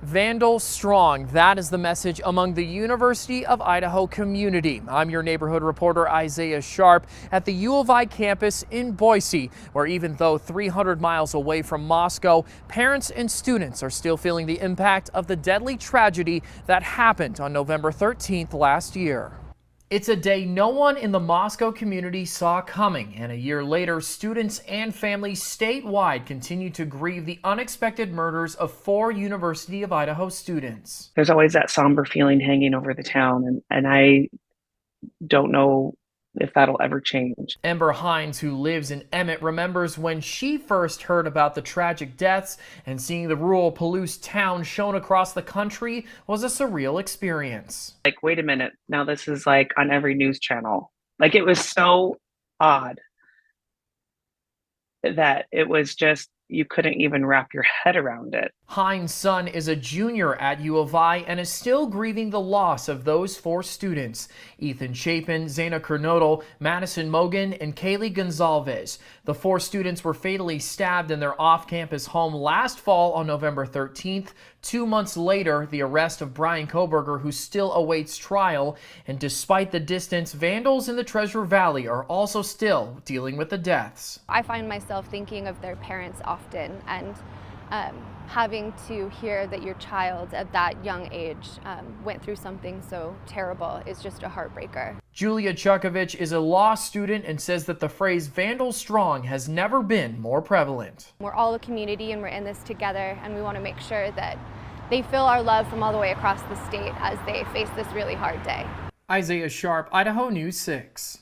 Vandal Strong, that is the message among the University of Idaho community. I'm your neighborhood reporter Isaiah Sharp at the U of I campus in Boise, where even though 300 miles away from Moscow, parents and students are still feeling the impact of the deadly tragedy that happened on November 13th last year. It's a day no one in the Moscow community saw coming, and a year later, students and families statewide continue to grieve the unexpected murders of 4 University of Idaho students. There's always that somber feeling hanging over the town, and I don't know if that'll ever change. Ember Hines, who lives in Emmett, remembers when she first heard about the tragic deaths, and seeing the rural Palouse town shown across the country was a surreal experience. Like, wait a minute, now this is like on every news channel. Like, it was so odd that it was just, you couldn't even wrap your head around it. Hines' son is a junior at U of I and is still grieving the loss of those 4 students: Ethan Chapin, Zana Kernodle, Madison Mogan, and Kaylee Gonzalez. The 4 students were fatally stabbed in their off-campus home last fall on November 13th. 2 months later, the arrest of Brian Koberger, who still awaits trial. And despite the distance, vandals in the Treasure Valley are also still dealing with the deaths. I find myself thinking of their parents often, and having to hear that your child at that young age went through something so terrible is just a heartbreaker. Julia Chukovich is a law student and says that the phrase Vandal Strong has never been more prevalent. We're all a community and we're in this together, and we want to make sure that they feel our love from all the way across the state as they face this really hard day. Isaiah Sharp, Idaho News 6.